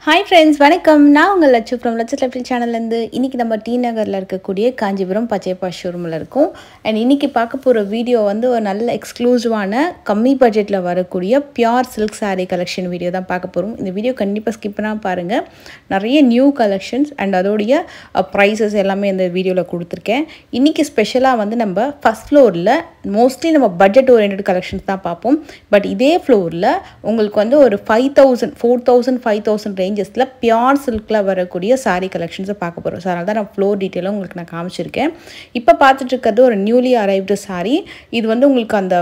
Hi friends, வணக்கம். நான் உங்கள் லட்சு from லட்சு லெஃப்ட் சேனல்லேருந்து இன்றைக்கி நம்ம டி நகரில் இருக்கக்கூடிய காஞ்சிபுரம் பச்சையப்பா ஷோரூமில் இருக்கோம். அண்ட் இன்றைக்கி பார்க்க போகிற வீடியோ வந்து ஒரு நல்ல எக்ஸ்க்ளூசிவான கம்மி பட்ஜெட்டில் வரக்கூடிய pure silk saree collection video தான் பார்க்க போகிறோம். இந்த வீடியோ கண்டிப்பாக ஸ்கிப் பண்ணால் பாருங்கள். நிறைய நியூ கலெக்ஷன்ஸ் அண்ட் அதோடைய ப்ரைஸஸ் எல்லாமே இந்த வீடியோவில் கொடுத்துருக்கேன். இன்றைக்கி ஸ்பெஷலாக வந்து நம்ம ஃபஸ்ட் ஃப்ளோரில் மோஸ்ட்லி நம்ம பட்ஜெட் ஓரியன்ட் கலெக்ஷன்ஸ் தான் பார்ப்போம். பட் இதே ஃப்ளோரில் உங்களுக்கு வந்து ஒரு 5000, 4000, 5000 ரேஞ்சஸில் பியூர் சில்கில் வரக்கூடிய saree கலெக்ஷன்ஸை பார்க்க போகிறோம். ஸோ அதனால தான் நான் ஃப்ளோர் டீட்டெயிலும் உங்களுக்கு நான் காமிச்சிருக்கேன். இப்போ பார்த்துட்டு இருக்கிறது ஒரு நியூலி அரைவ்டு saree. இது வந்து உங்களுக்கு அந்த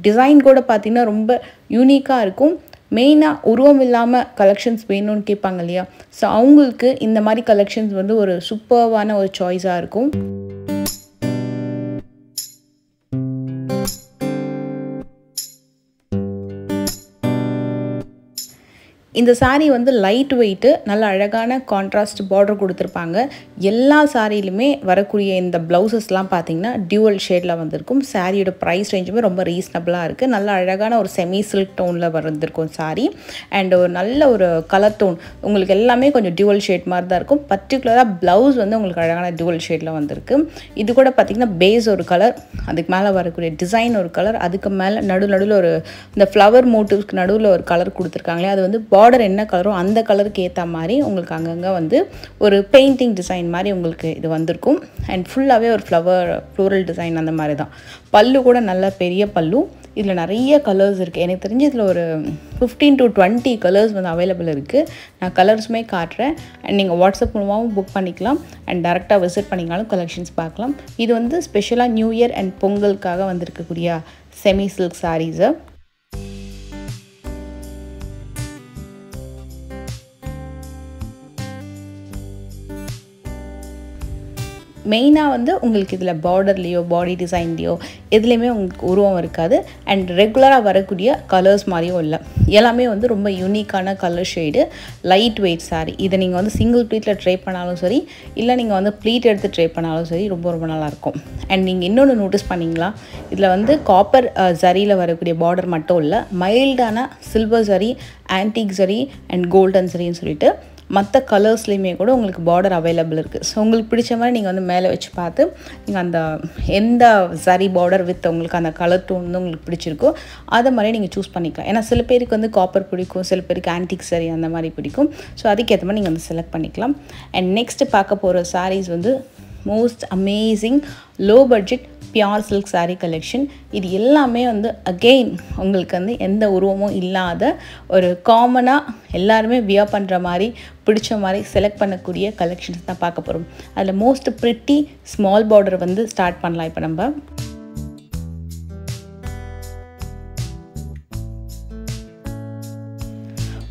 டிசைன் கூட பார்த்திங்கன்னா ரொம்ப யூனிக்காக இருக்கும். மெயினாக உருவம் இல்லாமல் கலெக்ஷன்ஸ் வேணும்னு கேட்பாங்க இல்லையா, ஸோ அவங்களுக்கு இந்த மாதிரி கலெக்ஷன்ஸ் வந்து ஒரு சூப்பர்வான ஒரு சாய்ஸாக இருக்கும். இந்த saree வந்து லைட் வெயிட்டு, நல்ல அழகான கான்ட்ராஸ்ட் பார்டர் கொடுத்துருப்பாங்க. எல்லா சாரியிலுமே வரக்கூடிய இந்த ப்ளவுசஸ்லாம் பார்த்திங்கன்னா டியூவல் ஷேடில் வந்திருக்கும். சாரியோட ப்ரைஸ் ரேஞ்சுமே ரொம்ப ரீசனபிளாக இருக்குது. நல்ல அழகான ஒரு செமி சில்க் டோனில் வந்திருக்கும் சாரீ. அண்ட் ஒரு நல்ல ஒரு கலர் டோன், உங்களுக்கு எல்லாமே கொஞ்சம் டியூவல் ஷேட் மாதிரி தான் இருக்கும். பர்டிகுலராக ப்ளவுஸ் வந்து உங்களுக்கு அழகான டியூவல் ஷேடில் வந்திருக்கு. இது கூட பார்த்திங்கன்னா பேஸ் ஒரு கலர், அதுக்கு மேலே வரக்கூடிய டிசைன் ஒரு கலர், அதுக்கு மேலே நடுவில் ஒரு இந்த ஃப்ளவர் மோட்டிவ்ஸ்க்கு நடுவில் ஒரு கலர் கொடுத்துருக்காங்களே, அது வந்து பார்டர் என்ன கலரோ அந்த கலருக்கு ஏற்ற மாதிரி உங்களுக்கு அங்கங்கே வந்து ஒரு பெயிண்டிங் டிசைன் மாதிரி உங்களுக்கு இது வந்திருக்கும். அண்ட் ஃபுல்லாகவே ஒரு ஃப்ளோரல் டிசைன் அந்த மாதிரி தான். பல்லு கூட நல்ல பெரிய பல்லு. இதில் நிறைய கலர்ஸ் இருக்குது. எனக்கு தெரிஞ்சு இதில் ஒரு 15 to 20 கலர்ஸ் வந்து அவைலபிள் இருக்குது. நான் கலர்ஸுமே காட்டுறேன். அண்ட் நீங்கள் வாட்ஸ்அப் மூலமாகவும் புக் பண்ணிக்கலாம் அண்ட் டேரெக்டாக விசிட் பண்ணிங்கனாலும் கலெக்ஷன்ஸ் பார்க்கலாம். இது வந்து ஸ்பெஷலாக நியூ இயர் அண்ட் பொங்கலுக்காக வந்திருக்கக்கூடிய செமி சில்க் சாரீஸு. மெயினாக வந்து உங்களுக்கு இதில் பார்டர்லேயோ பாடி டிசைன்லேயோ எதுலேயுமே உங்களுக்கு உருவம் இருக்காது. அண்ட் ரெகுலராக வரக்கூடிய கலர்ஸ் மாதிரியும் இல்லை. எல்லாமே வந்து ரொம்ப யூனிக்கான colour shade, light weight saree. இதை நீங்கள் வந்து சிங்கிள் ப்ளீட்டில் ட்ரை பண்ணாலும் சரி, இல்லை நீங்கள் வந்து ப்ளீட் எடுத்து ட்ரை பண்ணாலும் சரி, ரொம்ப ரொம்ப நல்லாயிருக்கும். அண்ட் நீங்கள் இன்னொன்று நோட்டீஸ் பண்ணிங்களா, இதில் வந்து காப்பர் ஜரியில் வரக்கூடிய பார்டர் மட்டும் இல்லை, மைல்டான silver zari, antique zari and golden ஜரின்னு சொல்லிட்டு மற்ற கலர்ஸ்லேயுமே கூட உங்களுக்கு பார்டர் அவைலபிள் இருக்குது. ஸோ உங்களுக்கு பிடிச்ச மாதிரி நீங்கள் வந்து மேலே வச்சு பார்த்து நீங்கள் அந்த எந்த சரி பார்டர் வித் உங்களுக்கு அந்த கலர் டோன் வந்து உங்களுக்கு பிடிச்சிருக்கோ அதை மாதிரி நீங்கள் சூஸ் பண்ணிக்கலாம். ஏன்னா சில பேருக்கு வந்து காப்பர் பிடிக்கும், சில பேருக்கு ஆன்டிக் சரி அந்த மாதிரி பிடிக்கும். ஸோ அதுக்கேற்ற மாதிரி நீங்கள் வந்து செலக்ட் பண்ணிக்கலாம். அண்ட் நெக்ஸ்ட்டு பார்க்க போகிற சாரீஸ் வந்து most amazing low budget pure silk saree collection. இது எல்லாமே வந்து அகெயின் உங்களுக்கு வந்து எந்த உருவமும் இல்லாத ஒரு காமனாக எல்லாருமே வியர் பண்ணுற மாதிரி பிடிச்ச மாதிரி செலக்ட் பண்ணக்கூடிய கலெக்ஷன்ஸ் தான் பார்க்க போகிறோம். அதில் மோஸ்ட் ப்ரிட்டி ஸ்மால் பார்டர் வந்து ஸ்டார்ட் பண்ணலாம். இப்போ நம்ம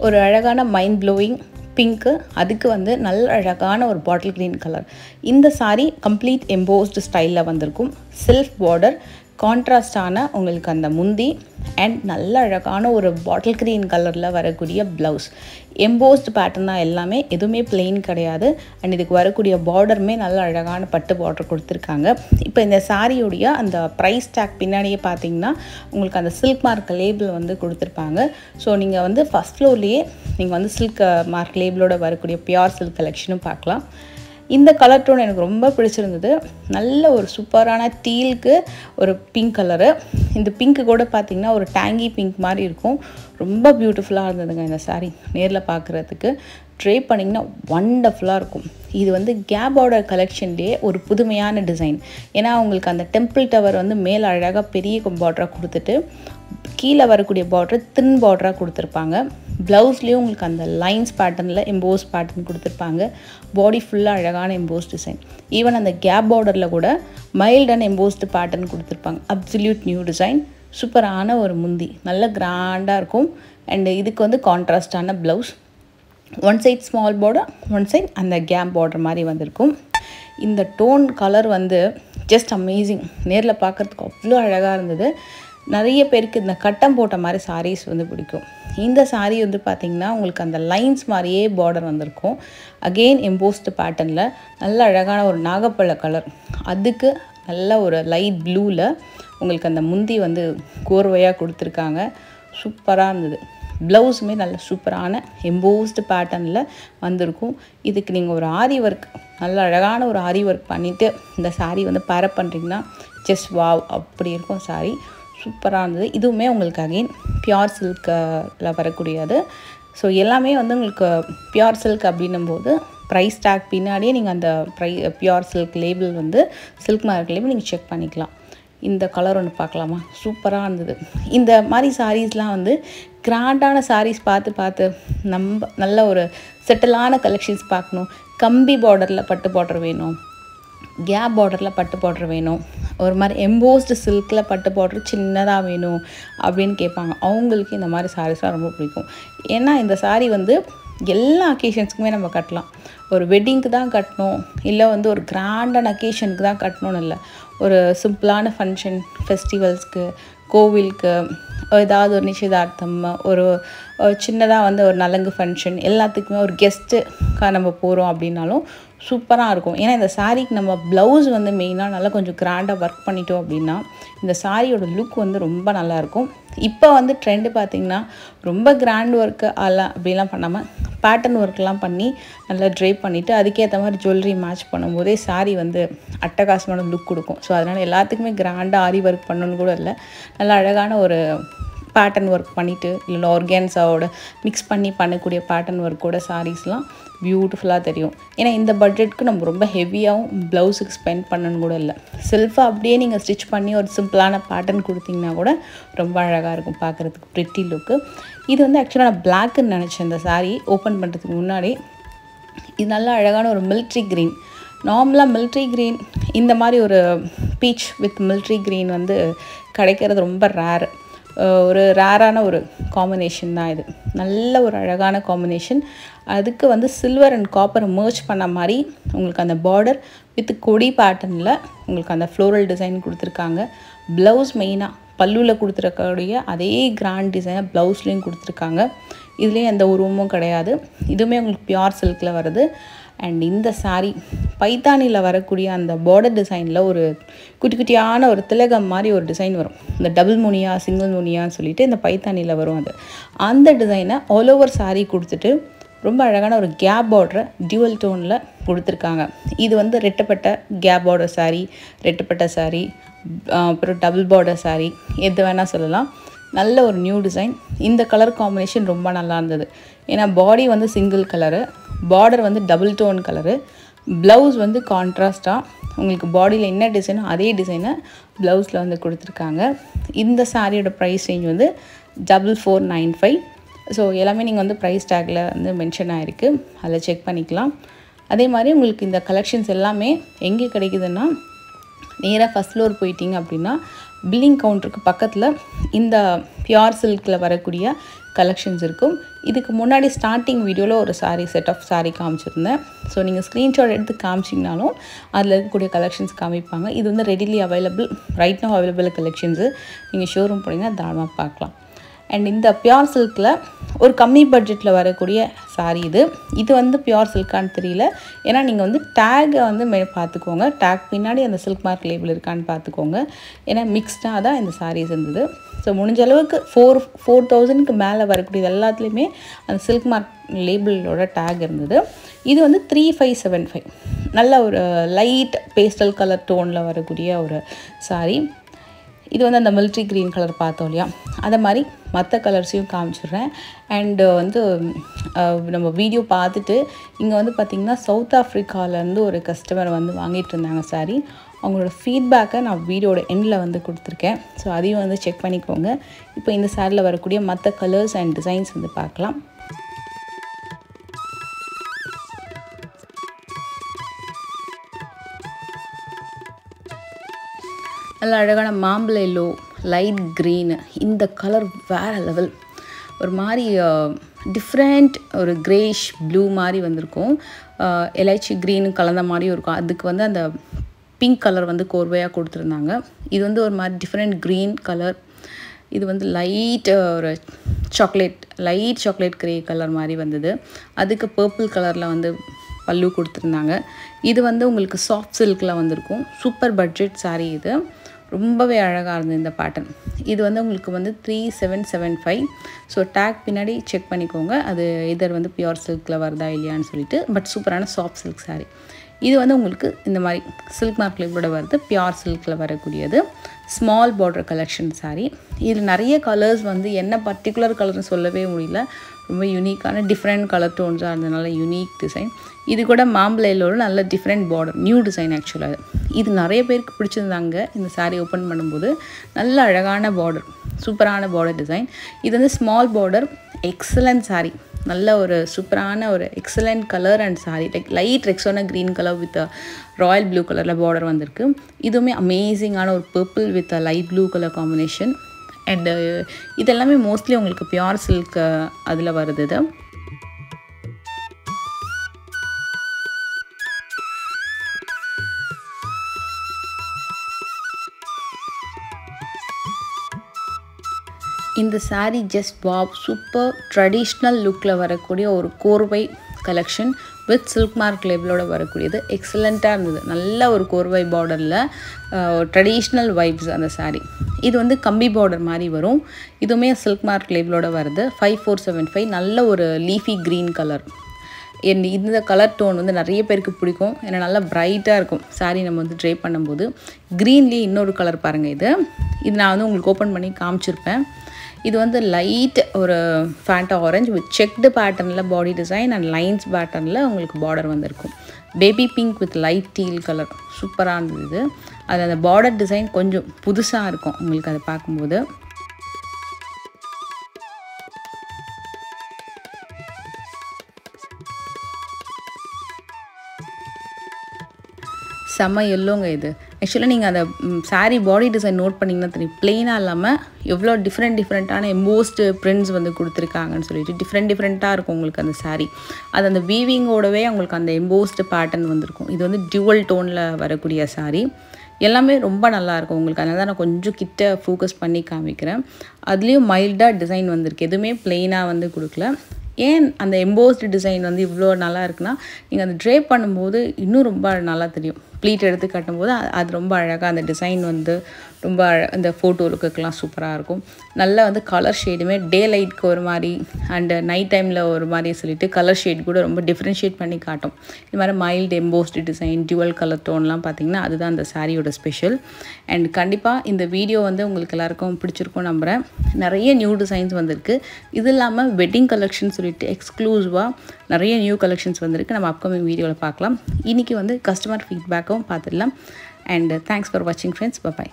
ஒரு அழகான மைண்ட் ப்ளோயிங் பிங்க்கு, அதுக்கு வந்து நல்ல அழகான ஒரு பாட்டில் க்ரீன் கலர். இந்த saree கம்ப்ளீட் எம்போஸ்டு ஸ்டைலில் வந்திருக்கும். செல்ஃப் பார்டர், கான்ட்ராஸ்டான உங்களுக்கு அந்த முந்தி அண்ட் நல்ல அழகான ஒரு பாட்டில் க்ரீன் கலரில் வரக்கூடிய ப்ளவுஸ். எம்போஸ்டு பேட்டர்ன் தான் எல்லாமே, எதுவுமே பிளெயின் கிடையாது. அண்ட் இதுக்கு வரக்கூடிய பார்டருமே நல்ல அழகான பட்டு பார்டர் கொடுத்துருக்காங்க. இப்போ இந்த சாரியுடைய அந்த ப்ரைஸ் டேக் பின்னாடியே பார்த்தீங்கன்னா உங்களுக்கு அந்த சில்க் மார்க் லேபிள் வந்து கொடுத்துருப்பாங்க. ஸோ நீங்கள் வந்து ஃபஸ்ட் ஃப்ளோர்லேயே நீங்கள் வந்து சில்க் மார்க் லேபிளோட வரக்கூடிய பியூர் சில்க் கலெக்ஷனும் பார்க்கலாம். இந்த கலர் டோன் எனக்கு ரொம்ப பிடிச்சிருந்தது. நல்ல ஒரு சூப்பரான டீலுக்கு ஒரு பிங்க் கலரு. இந்த பிங்க்கு கூட பார்த்திங்கன்னா ஒரு டேங்கி பிங்க் மாதிரி இருக்கும். ரொம்ப பியூட்டிஃபுல்லாக இருந்ததுங்க இந்த saree. நேரில் பார்க்குறதுக்கு ட்ரை பண்ணிங்கன்னா ஒண்டர்ஃபுல்லாக இருக்கும். இது வந்து கேப் பார்டர் கலெக்ஷன்லேயே ஒரு புதுமையான டிசைன். ஏன்னா உங்களுக்கு அந்த டெம்பிள் டவர் வந்து மேலே அழகாக பெரிய பார்டராக கொடுத்துட்டு கீழே வரக்கூடிய பார்டர் தின் பார்டராக கொடுத்துருப்பாங்க. ப்ளவுஸ்லேயும் உங்களுக்கு அந்த லைன்ஸ் பேட்டர்னில் எம்போஸ் பேட்டர்ன் கொடுத்துருப்பாங்க. பாடி ஃபுல்லாக அழகான எம்போஸ் டிசைன். ஈவன் அந்த கேப் பார்டரில் கூட மைல்டான எம்போஸ்டு பேட்டர்ன் கொடுத்துருப்பாங்க. Absolute new design. சூப்பரான ஒரு முந்தி, நல்ல கிராண்டாக இருக்கும். அண்ட் இதுக்கு வந்து கான்ட்ராஸ்டான blouse. One side small border, one side அந்த கேப் பார்டர் மாதிரி வந்திருக்கும். இந்த டோன் கலர் வந்து ஜஸ்ட் அமேசிங். நேரில் பார்க்குறதுக்கு அவ்வளோ அழகாக இருந்தது. நிறைய பேருக்கு இந்த கட்டம் போட்ட மாதிரி சாரீஸ் வந்து பிடிக்கும். இந்த saree வந்து பார்த்திங்கன்னா உங்களுக்கு அந்த லைன்ஸ் மாதிரியே பார்டர் வந்திருக்கும். அகெயின் எம்போஸ்டு பேட்டர்னில் நல்ல அழகான ஒரு நாகப்பழ கலர், அதுக்கு நல்ல ஒரு லைட் ப்ளூவில் உங்களுக்கு அந்த முந்தி வந்து கோர்வையாக கொடுத்துருக்காங்க. சூப்பராக இருந்தது. ப்ளவுஸுமே நல்ல சூப்பரான எம்போஸ்டு பேட்டர்னில் வந்திருக்கும். இதுக்கு நீங்கள் ஒரு ஆரி ஒர்க், நல்ல அழகான ஒரு ஆரி ஒர்க் பண்ணிவிட்டு இந்த சாரீ வந்து பேரப் பண்ணுறீங்கன்னா ஜஸ்ட் வாவ் அப்படி இருக்கும் சாரீ. சூப்பராக இருந்தது. இதுவுமே உங்களுக்கு அகெயின் பியூர் சில்கில் வரக்கூடியது. ஸோ எல்லாமே வந்து உங்களுக்கு பியூர் சில்க் அப்படின்னும்போது ப்ரைஸ் டேக் பின்னாடியே நீங்கள் அந்த பியூர் சில்க் லேபிள் வந்து சில்க் மார்க் லேபிள் நீங்கள் செக் பண்ணிக்கலாம். இந்த கலர் ஒன்று பார்க்கலாமா, சூப்பராக இருந்தது. இந்த மாதிரி சாரீஸ்லாம் வந்து கிராண்டான சாரீஸ் பார்த்து நம்ம நல்ல ஒரு செட்டிலான கலெக்ஷன்ஸ் பார்க்கணும். கம்பி பார்டரில் பட்டு பார்டர் வேணும், கேப் பார்டரில் பட்டு பார்டர் வேணும், ஒரு மாதிரி எம்போஸ்டு சில்கில் பட்டு பார்டர் சின்னதாக வேணும் அப்படின்னு கேட்பாங்க. அவங்களுக்கு இந்த மாதிரி சாரீஸ்லாம் ரொம்ப பிடிக்கும். ஏன்னா இந்த சாரீ வந்து எல்லா அக்கேஷன்ஸுக்குமே நம்ம கட்டலாம். ஒரு வெட்டிங்க்கு தான் கட்டணும், இல்லை வந்து ஒரு கிராண்டான அக்கேஷனுக்கு தான் கட்டணும்னு இல்லை. ஒரு சிம்பிளான ஃபங்க்ஷன், ஃபெஸ்டிவல்ஸ்க்கு, கோவிலுக்கு, ஏதாவது ஒரு நிச்சயதார்த்தம், ஒரு சின்னதாக வந்து ஒரு நலங்கு ஃபங்க்ஷன், எல்லாத்துக்குமே ஒரு கெஸ்ட்டுக்காக நம்ம போகிறோம் அப்படின்னாலும் சூப்பராக இருக்கும். ஏன்னா இந்த சாரீக்கு நம்ம ப்ளவுஸ் வந்து மெயினாக நல்லா கொஞ்சம் கிராண்டாக ஒர்க் பண்ணிட்டோம் அப்படின்னா இந்த சாரியோட லுக் வந்து ரொம்ப நல்லாயிருக்கும். இப்போ வந்து ட்ரெண்டு பார்த்திங்கன்னா ரொம்ப கிராண்ட் ஒர்க்கு அப்படிலாம் பண்ணாமல் பேட்டர்ன் ஒர்க்லாம் பண்ணி நல்லா ட்ரைப் பண்ணிவிட்டு அதுக்கேற்ற மாதிரி ஜுவல்லரி மேட்ச் பண்ணும்போதே சாரீ வந்து அட்டகாசமான லுக் கொடுக்கும். ஸோ அதனால் எல்லாத்துக்குமே கிராண்டாக ஆரி ஒர்க் பண்ணணுன்னு கூட இல்லை, நல்லா அழகான ஒரு பேட்டர்ன் ஒர்க் பண்ணிவிட்டு இல்லை ஆர்கான்ஸாவோட மிக்ஸ் பண்ணி பண்ணக்கூடிய பேட்டர்ன் ஒர்க்கோட சாரீஸ்லாம் பியூட்டிஃபுல்லாக தெரியும். ஏன்னா இந்த பட்ஜெட்டுக்கு நம்ம ரொம்ப ஹெவியாகவும் ப்ளவுஸுக்கு ஸ்பெண்ட் பண்ணணுன்னு கூட இல்லை. செல்ஃபாக அப்படியே நீங்கள் ஸ்டிச் பண்ணி ஒரு சிம்பிளான பேட்டர்ன் கொடுத்தீங்கன்னா கூட ரொம்ப அழகாக இருக்கும் பார்க்குறதுக்கு, ப்ரிட்டி லுக்கு. இது வந்து ஆக்சுவலாக நான் பிளாக்குன்னு நினச்சேன் இந்த சாரீ ஓப்பன் பண்ணுறதுக்கு முன்னாடி. இது நல்லா அழகான ஒரு மிலிட்ரி க்ரீன். நார்மலாக மிலிட்ரி க்ரீன் இந்த மாதிரி ஒரு பீச் வித் மிலிட்ரி க்ரீன் வந்து கிடைக்கிறது ரொம்ப ரேரு. ஒரு ரேரான ஒரு காம்பினேஷன் தான் இது. நல்ல ஒரு அழகான காம்பினேஷன். அதுக்கு வந்து சில்வர் அண்ட் காப்பரை மர்ஜ் பண்ண மாதிரி உங்களுக்கு அந்த பார்டர் வித் கொடி பேட்டர்னில் உங்களுக்கு அந்த ஃப்ளோரல் டிசைன் கொடுத்துருக்காங்க. ப்ளவுஸ் மெயினாக பல்லுவில் கொடுத்துருக்கக்கூடிய அதே கிராண்ட் டிசைனை ப்ளவுஸ்லேயும் கொடுத்துருக்காங்க. இதுலேயும் எந்த உருவமும் கிடையாது. இதுவுமே உங்களுக்கு பியூர் சில்கில் வருது. அண்ட் இந்த சாரீ பைத்தானியில் வரக்கூடிய அந்த பார்டர் டிசைனில் ஒரு குட்டி குட்டியான ஒரு திலகம் மாதிரி ஒரு டிசைன் வரும். இந்த டபுள் முனியா சிங்கிள் முனியான்னு சொல்லிட்டு இந்த பைத்தானியில் வரும். அந்த டிசைனை ஆல் ஓவர் சாரீ கொடுத்துட்டு ரொம்ப அழகான ஒரு கேப் பார்டரை டியூவல் டோனில் கொடுத்துருக்காங்க. இது வந்து ரெட்டப்பட்ட கேப் பார்டர் சாரீ, ரெட்டப்பட்ட சாரீ, அப்புறம் டபுள் பார்டர் சாரீ, எது வேணால் சொல்லலாம். நல்ல ஒரு நியூ டிசைன். இந்த கலர் காம்பினேஷன் ரொம்ப நல்லா இருந்தது. ஏன்னா பாடி வந்து சிங்கிள் கலரு, பார்டர் வந்து டபுள் டோன் கலரு, ப்ளவுஸ் வந்து கான்ட்ராஸ்ட்டாக உங்களுக்கு பாடியில் என்ன டிசைனோ அதே டிசைனை ப்ளவுஸில் வந்து கொடுத்துருக்காங்க. இந்த சாரியோட ப்ரைஸ் ரேஞ்ச் வந்து 4495. ஸோ எல்லாமே நீங்கள் வந்து ப்ரைஸ் டேக்கில் வந்து மென்ஷன் ஆகிருக்கு, அதில் செக் பண்ணிக்கலாம். அதே மாதிரி உங்களுக்கு இந்த கலெக்ஷன்ஸ் எல்லாமே எங்கே கிடைக்குதுன்னா நேராக ஃபஸ்ட் ஃப்ளோர் போயிட்டீங்க அப்படின்னா பில்லிங் கவுண்டருக்கு பக்கத்தில் இந்த பியூர் சில்கில் வரக்கூடிய கலெக்ஷன்ஸ் இருக்கும். இதுக்கு முன்னாடி ஸ்டார்டிங் வீடியோவில் ஒரு சாரீ செட் ஆஃப் சாரீ காமிச்சிருந்தேன். ஸோ நீங்கள் ஸ்க்ரீன்ஷாட் எடுத்து காமிச்சிங்கனாலும் அதில் இருக்கக்கூடிய கலெக்ஷன்ஸ் காமிப்பாங்க. இது வந்து readily available, right now available collections. நீங்கள் ஷோரூம் போனீங்கன்னா தாராளமாக பார்க்கலாம். அண்ட் இந்த பியூர் சில்கில் ஒரு கம்மி பட்ஜெட்டில் வரக்கூடிய சாரீ இது வந்து பியூர் சில்கான்னு தெரியல. ஏன்னா நீங்கள் வந்து டேகை வந்து பார்த்துக்கோங்க, டேக் பின்னாடி அந்த சில்க் மார்க் லேபிள் இருக்கான்னு பார்த்துக்கோங்க. ஏன்னா மிக்ஸ்டாக தான் இந்த சாரீஸ் இருந்தது. ஸோ முடிஞ்ச அளவுக்கு 4000க்கு மேலே வரக்கூடியது எல்லாத்துலேயுமே அந்த சில்க் மார்க் லேபிளோட டேக் இருந்தது. இது வந்து 3575. நல்ல ஒரு லைட் பேஸ்டல் கலர் டோனில் வரக்கூடிய ஒரு சாரீ. இது வந்து அந்த மிலிட்ரி க்ரீன் கலர் பார்த்தோம் இல்லையா, அதை மாதிரி மற்ற கலர்ஸையும் காமிச்சிடுறேன். அண்டு வந்து நம்ம வீடியோ பார்த்துட்டு இங்கே வந்து பார்த்திங்கன்னா சவுத் ஆஃப்ரிக்காவிலேருந்து ஒரு கஸ்டமர் வந்து வாங்கிட்டு இருந்தாங்க சாரீ. அவங்களோட ஃபீட்பேக்கை நான் வீடியோட எண்டில் வந்து கொடுத்துருக்கேன். ஸோ அதையும் வந்து செக் பண்ணிக்கோங்க. இப்போ இந்த சாரியில் வரக்கூடிய மற்ற கலர்ஸ் அண்ட் டிசைன்ஸ் வந்து பார்க்கலாம். நல்ல அழகான மாம்பழ எல்லோ, லைட் க்ரீனு, இந்த கலர் வேறு லெவல். ஒரு மாதிரி டிஃப்ரெண்ட் ஒரு க்ரேஷ் ப்ளூ மாதிரி வந்திருக்கும். எலைச்சி க்ரீனு கலந்த மாதிரியும் இருக்கும். அதுக்கு வந்து அந்த பிங்க் கலர் வந்து கோர்வையாக கொடுத்துருந்தாங்க. இது வந்து ஒரு மாதிரி டிஃப்ரெண்ட் க்ரீன் கலர். இது வந்து லைட் ஒரு லைட் சாக்லேட் க்ரே கலர் மாதிரி வந்தது. அதுக்கு பர்பிள் கலரில் வந்து பல்லு கொடுத்துருந்தாங்க. இது வந்து உங்களுக்கு சாஃப்ட் சில்கில் வந்திருக்கும். Super budget sari. இது ரொம்பவே அழகாக இருந்தது இந்த பேட்டர்ன். இது வந்து உங்களுக்கு வந்து 3775. ஸோ டேக் பின்னாடி செக் பண்ணிக்கோங்க, அது இதர் வந்து பியூர் சில்கில் வருதா இல்லையான்னு சொல்லிட்டு. பட் சூப்பரான சாஃப்ட் சில்க் சாரீ. இது வந்து உங்களுக்கு இந்த மாதிரி சில்க் மார்க்லேயோட வருது, பியூர் சில்கில் வரக்கூடியது. Small border collection sari. இதில் நிறைய கலர்ஸ் வந்து என்ன பர்டிகுலர் கலர்னு சொல்லவே முடியல, ரொம்ப யூனிக்கான டிஃப்ரெண்ட் கலர் டோன்ஸாக இருந்ததுனால யூனிக் டிசைன். இது கூட மாம்பழையிலோட நல்ல டிஃப்ரெண்ட் பார்டர், நியூ டிசைன் ஆக்சுவலாக. இது நிறைய பேருக்கு பிடிச்சிருந்தாங்க இந்த சாரீ ஓப்பன் பண்ணும்போது. நல்ல அழகான பார்டர், சூப்பரான பார்டர் டிசைன். இது வந்து ஸ்மால் பார்டர், எக்ஸலண்ட் சாரீ. நல்ல ஒரு சூப்பரான ஒரு excellent colour and sari. Light Rexona green colour with Royal blue கலரில் பார்டர் வந்திருக்கு. இதுவுமே அமேசிங்கான ஒரு purple with light blue colour combination. And இதெல்லாமே மோஸ்ட்லி உங்களுக்கு பியூர் சில்க் அதில் வருது. இது இந்த sari just wow, super traditional லுக்கில் வரக்கூடிய ஒரு கோர்வை கலெக்ஷன் வித் சில்க் மார்க் லேபிளோட வரக்கூடியது. எக்ஸலண்ட்டாக இருந்தது. நல்ல ஒரு கோர்வை பார்டரில் ட்ரெடிஷ்னல் வைப்ஸ் அந்த சாரீ. இது வந்து கம்பி பார்டர் மாதிரி வரும். இதுவுமே சில்க் மார்க் லேபிளோட வருது. 5475. நல்ல ஒரு லீஃபி க்ரீன் கலர். இந்த கலர் டோன் வந்து நிறைய பேருக்கு பிடிக்கும், ஏன்னா நல்லா பிரைட்டாக இருக்கும் சாரீ நம்ம வந்து ட்ரை பண்ணும்போது. க்ரீன்லேயே இன்னொரு கலர் பாருங்கள். இது நான் வந்து உங்களுக்கு ஓப்பன் பண்ணி காமிச்சிருப்பேன். இது வந்து லைட் ஒரு ஃபேண்டா ஆரஞ்ச் வித் செக்டு பேட்டர்னில் பாடி டிசைன் அண்ட் லைன்ஸ் பேட்டர்னில் உங்களுக்கு பார்டர் வந்திருக்கும். Baby pink with light deal colour சூப்பராக இருந்தது. அது அந்த பார்டர் டிசைன் கொஞ்சம் புதுசாக இருக்கும் உங்களுக்கு அதை பார்க்கும்போது. செம்ம எல்லோங்க இது. ஆக்சுவலாக நீங்கள் அந்த சாரீ பாடி டிசைன் நோட் பண்ணிங்கன்னா தெரியும், பிளெயினாக இல்லாமல் எவ்வளோ டிஃப்ரெண்ட்டான எம்போஸ்டு பிரிண்ட்ஸ் வந்து கொடுத்துருக்காங்கன்னு சொல்லிட்டு டிஃப்ரெண்ட்டாக இருக்கும் உங்களுக்கு அந்த சாரீ. அது அந்த வீவிங்கோடவே உங்களுக்கு அந்த எம்போஸ்டு பேட்டர்ன் வந்திருக்கும். இது வந்து டியூவல் டோனில் வரக்கூடிய சாரீ. எல்லாமே ரொம்ப நல்லாயிருக்கும் உங்களுக்கு. அதனால தான் நான் கொஞ்சம் கிட்ட ஃபோக்கஸ் பண்ணி காமிக்கிறேன். அதுலேயும் மைல்டாக டிசைன் வந்திருக்கு, எதுவுமே பிளெயினாக வந்து கொடுக்கல. ஏன் அந்த எம்போஸ்டு டிசைன் வந்து இவ்வளோ நல்லா இருக்குன்னா, நீங்கள் அந்த ட்ரே பண்ணும்போது இன்னும் ரொம்ப நல்லா தெரியும். ப்ளீட் எடுத்து கட்டும்போது அது ரொம்ப அழகாக அந்த டிசைன் வந்து ரொம்ப அந்த ஃபோட்டோ லுக்குக்கெலாம் சூப்பராக இருக்கும். நல்லா வந்து கலர் ஷேடுமே டே லைட்க்கு ஒரு மாதிரி அண்டு நைட் டைமில் ஒரு மாதிரி சொல்லிட்டு கலர் ஷேட் கூட ரொம்ப டிஃப்ரென்ஷியேட் பண்ணி காட்டும். இது மாதிரி mild embossed design, dual colour டோன்லாம் பார்த்திங்கன்னா அதுதான் அந்த சாரியோட ஸ்பெஷல். அண்ட் கண்டிப்பாக இந்த வீடியோ வந்து உங்களுக்கு எல்லாருக்கும் பிடிச்சிருக்கும் நம்புகிறேன். நிறைய நியூ டிசைன்ஸ் வந்திருக்கு. இது இல்லாமல் வெட்டிங் கலெக்ஷன் சொல்லிட்டு எக்ஸ்க்ளூசிவாக நிறைய நியூ கலெக்ஷன்ஸ் வந்திருக்கு. நம்ம அப்கமிங் வீடியோவில் பார்க்கலாம். இன்றைக்கி வந்து கஸ்டமர் ஃபீட்பேக்கும் பார்த்துடலாம். And thanks for watching, friends. Bye bye.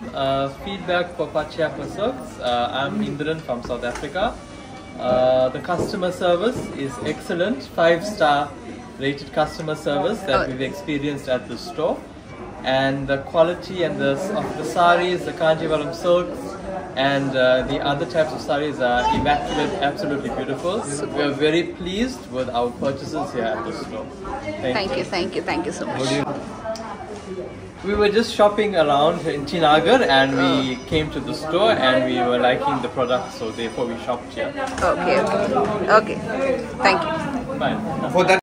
Feedback for Pachiapa Silks. I'm Indran from South Africa. The customer service is excellent. 5-star rated customer service that we've experienced at the store. And the quality and of the saris, the Kanjivaram silks and the other types of saris are immaculate, absolutely beautiful. We are very pleased with our purchases here at the store. Thank you so much. We were just shopping around in Chinagar and we came to the store and we were liking the product, so therefore we shopped here. Okay. Thank you. Fine. For that